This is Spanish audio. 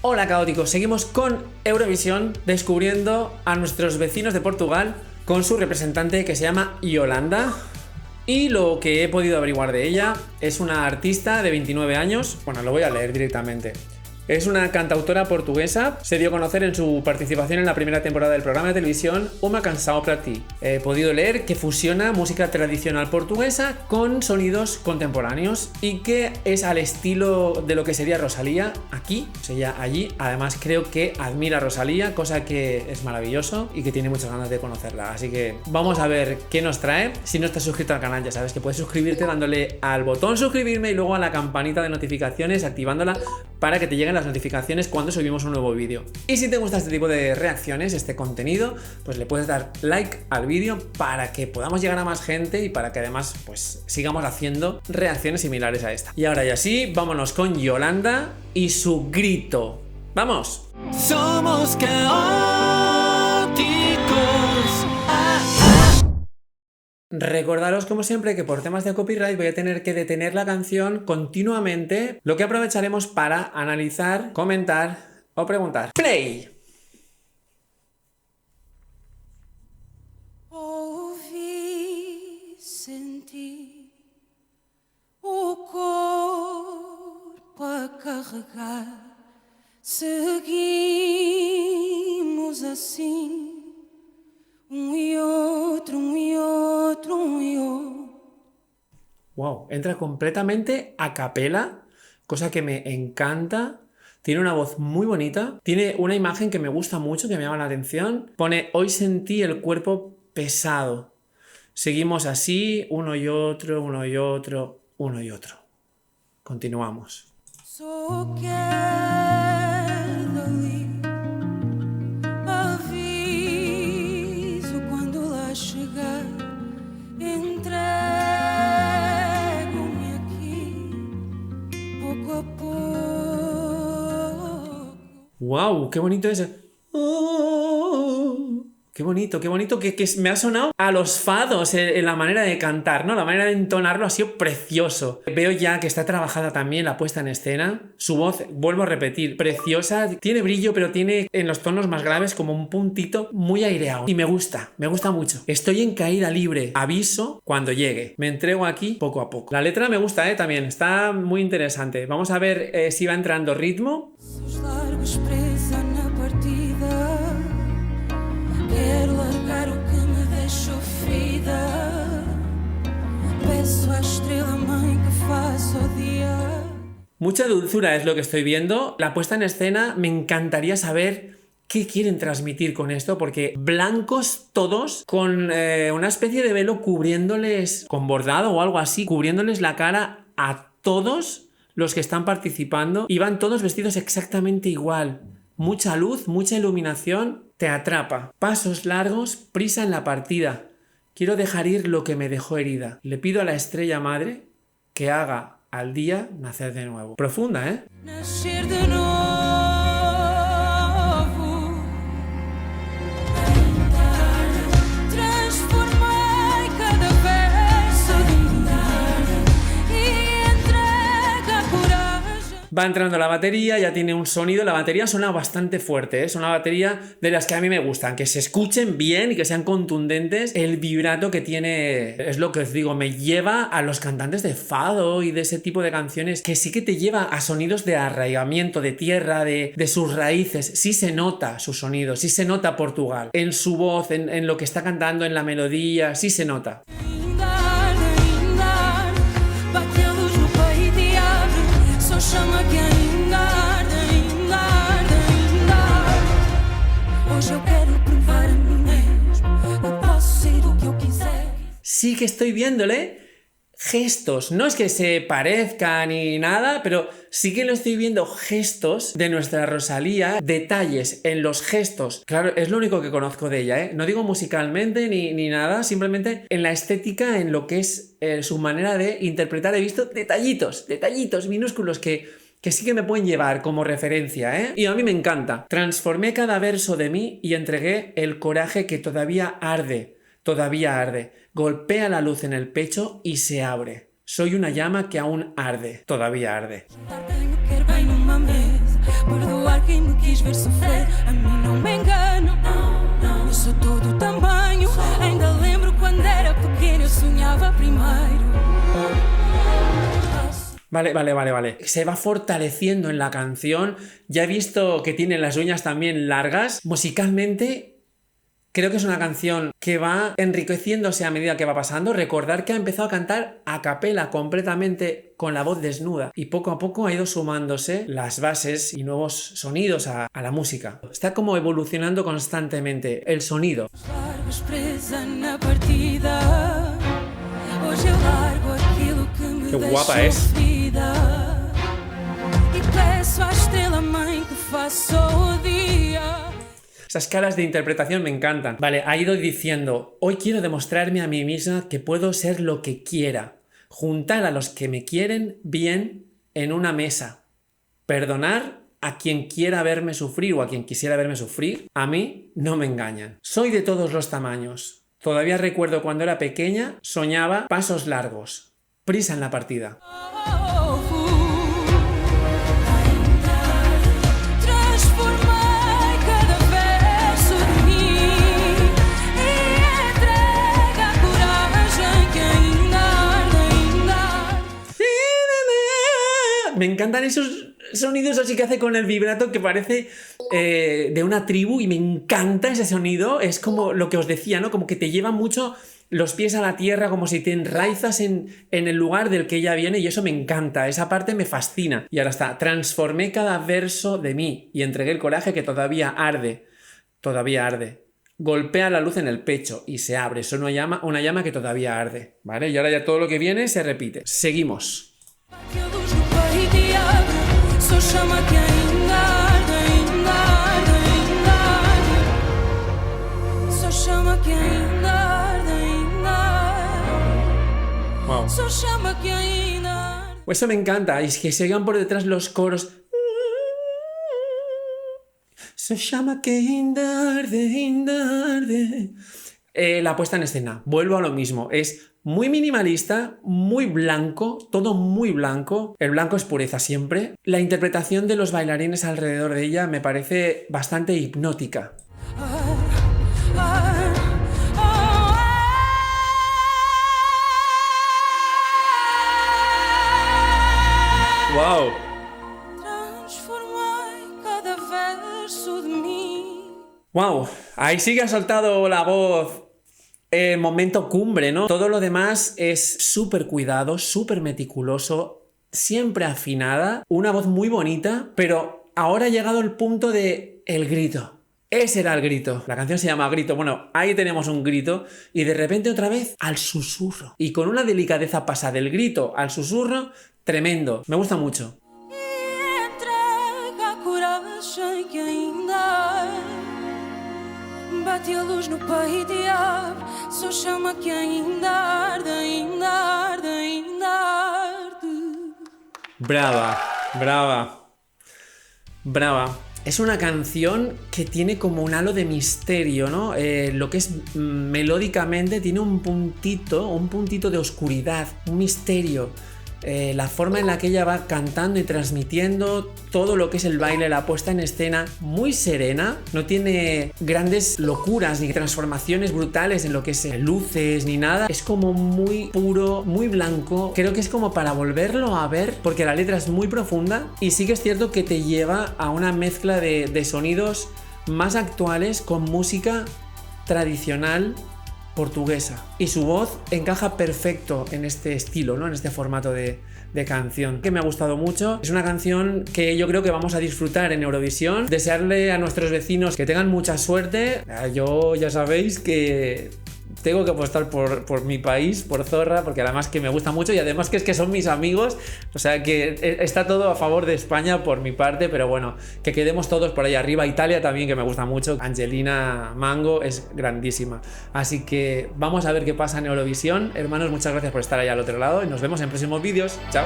Hola caóticos, seguimos con Eurovisión descubriendo a nuestros vecinos de Portugal con su representante que se llama Yolanda. Y lo que he podido averiguar de ella es una artista de 29 años, bueno, lo voy a leer directamente. Es una cantautora portuguesa, se dio a conocer en su participación en la primera temporada del programa de televisión Uma Canção Pra Ti. He podido leer que fusiona música tradicional portuguesa con sonidos contemporáneos y que es al estilo de lo que sería Rosalía aquí, o sea, allí. Además creo que admira a Rosalía, cosa que es maravilloso y que tiene muchas ganas de conocerla. Así que vamos a ver qué nos trae. Si no estás suscrito al canal ya sabes que puedes suscribirte dándole al botón suscribirme y luego a la campanita de notificaciones activándola para que te lleguen las notificaciones cuando subimos un nuevo vídeo. Y si te gusta este tipo de reacciones, este contenido, pues le puedes dar like al vídeo para que podamos llegar a más gente y para que además pues sigamos haciendo reacciones similares a esta. Y ahora ya sí, vámonos con Yolanda y su grito. ¡Vamos! Somos caóticos. Recordaros como siempre que por temas de copyright voy a tener que detener la canción continuamente, lo que aprovecharemos para analizar, comentar o preguntar. ¡Play! Ouvi, senti o corpo a carregar, seguimos assim. Y otro, y otro, y otro. Wow, entra completamente a capela, cosa que me encanta. Tiene una voz muy bonita, tiene una imagen que me gusta mucho, que me llama la atención. Pone, hoy sentí el cuerpo pesado. Seguimos así, uno y otro, uno y otro, uno y otro. Continuamos. Só quero dali aviso quando lá chegar. Entrego-me aqui pouco a pouco. ¡Wow! ¡Qué bonito es! ¡Oh! ¡Qué bonito, qué bonito! Que me ha sonado a los fados en la manera de cantar, ¿no? La manera de entonarlo ha sido precioso. Veo ya que está trabajada también la puesta en escena. Su voz, vuelvo a repetir, preciosa. Tiene brillo, pero tiene en los tonos más graves como un puntito muy aireado. Y me gusta mucho. Estoy en caída libre. Aviso cuando llegue. Me entrego aquí poco a poco. La letra me gusta, también. Está muy interesante. Vamos a ver si va entrando ritmo. Sus largos presa na partida. Quero largar o que me deixou ferida. Peço à estrela mãe que faça o día. Mucha dulzura es lo que estoy viendo. La puesta en escena, me encantaría saber qué quieren transmitir con esto, porque blancos todos, con una especie de velo cubriéndoles, con bordado o algo así, cubriéndoles la cara a todos los que están participando, y van todos vestidos exactamente igual. Mucha luz, mucha iluminación, te atrapa. Pasos largos, prisa en la partida. Quiero dejar ir lo que me dejó herida. Le pido a la estrella madre que haga al día nacer de nuevo. Profunda, ¿eh? Nascer de novo. Transformei cada verso e entrega a coragem. Va entrando la batería, ya tiene un sonido. La batería suena bastante fuerte, ¿eh? Es una batería de las que a mí me gustan, que se escuchen bien y que sean contundentes. El vibrato que tiene, es lo que os digo, me lleva a los cantantes de fado y de ese tipo de canciones, que sí que te lleva a sonidos de arraigamiento, de tierra, de sus raíces. Sí se nota su sonido, sí se nota Portugal. En su voz, en lo que está cantando, en la melodía, sí se nota. Bate a luz no peito e abre. Só chama que ainda arde, ainda arde, ainda arde. Hoje eu quero provar a mim mesmo. Eu posso ser o que eu quiser. Sí que estoy viéndole gestos, no es que se parezca ni nada, pero sí que lo estoy viendo, gestos de nuestra Rosalía, detalles en los gestos. Claro, es lo único que conozco de ella, ¿eh? No digo musicalmente ni nada, simplemente en la estética, en lo que es su manera de interpretar. He visto detallitos minúsculos que sí que me pueden llevar como referencia, ¿eh? Y a mí me encanta. Transformé cada verso de mí y entregué el coraje que todavía arde. Todavía arde. Golpea la luz en el pecho y se abre. Soy una llama que aún arde. Todavía arde. Quero bem numa mesa, perdoar quem quis ver sofrer, a mim não me engano. Eu sou todo tamanho, ainda lembro quando era pequeno, eu sonhava primeiro. Vale. Se va fortaleciendo en la canción. Ya he visto que tiene las uñas también largas. Musicalmente, creo que es una canción que va enriqueciéndose a medida que va pasando. Recordar que ha empezado a cantar a capela completamente con la voz desnuda. Y poco a poco ha ido sumándose las bases y nuevos sonidos a la música. Está como evolucionando constantemente el sonido. Qué guapa es. Esas caras de interpretación me encantan. Vale, ha ido diciendo: hoy quiero demostrarme a mí misma que puedo ser lo que quiera, juntar a los que me quieren bien en una mesa, perdonar a quien quiera verme sufrir o a quien quisiera verme sufrir. A mí no me engañan. Soy de todos los tamaños. Todavía recuerdo cuando era pequeña, soñaba pasos largos, prisa en la partida. Me encantan esos sonidos así que hace con el vibrato que parece de una tribu, y me encanta ese sonido. Es como lo que os decía, ¿no? Como que te lleva mucho los pies a la tierra, como si te enraizas en el lugar del que ella viene, y eso me encanta. Esa parte me fascina. Y ahora está: transformé cada verso de mí y entregué el coraje que todavía arde. Todavía arde. Golpea la luz en el pecho y se abre. Es una llama que todavía arde. ¿Vale? Y ahora ya todo lo que viene se repite. Seguimos. Sou chama que ainda arde, ainda arde, ainda arde. Sou chama que ainda arde, ainda arde. Wow. Sou chama que ainda arde. Pues eso me encanta. Y es que se oigan por detrás los coros. Sou chama que ainda arde, ainda arde. La puesta en escena. Vuelvo a lo mismo. Es muy minimalista, muy blanco, todo muy blanco. El blanco es pureza siempre. La interpretación de los bailarines alrededor de ella me parece bastante hipnótica. ¡Wow! ¡Wow! Ahí sí que ha soltado la voz. Momento cumbre, ¿no? Todo lo demás es súper cuidado, súper meticuloso, siempre afinada, una voz muy bonita, pero ahora ha llegado el punto de el grito. Ese era el grito. La canción se llama Grito. Bueno, ahí tenemos un grito y de repente otra vez al susurro. Y con una delicadeza pasa del grito al susurro, tremendo. Me gusta mucho. Bate a luz no peito e abre. Só chama que ainda arde, ainda arde, ainda arde. Brava. Es una canción que tiene como un halo de misterio, ¿no? Lo que es melódicamente tiene un puntito de oscuridad, un misterio. La forma en la que ella va cantando y transmitiendo todo lo que es el baile, la puesta en escena, muy serena, no tiene grandes locuras ni transformaciones brutales en lo que es luces ni nada, es como muy puro, muy blanco. Creo que es como para volverlo a ver, porque la letra es muy profunda y sí que es cierto que te lleva a una mezcla de sonidos más actuales con música tradicional portuguesa, y su voz encaja perfecto en este estilo, ¿no? En este formato de canción, que me ha gustado mucho. Es una canción que yo creo que vamos a disfrutar en Eurovisión. Desearle a nuestros vecinos que tengan mucha suerte. Yo ya sabéis que tengo que apostar por mi país, por Zorra, porque además que me gusta mucho y además que es que son mis amigos, o sea que está todo a favor de España por mi parte, pero bueno, que quedemos todos por ahí arriba. Italia también, que me gusta mucho. Angelina Mango es grandísima. Así que vamos a ver qué pasa en Eurovisión. Hermanos, muchas gracias por estar ahí al otro lado y nos vemos en próximos vídeos. Chao.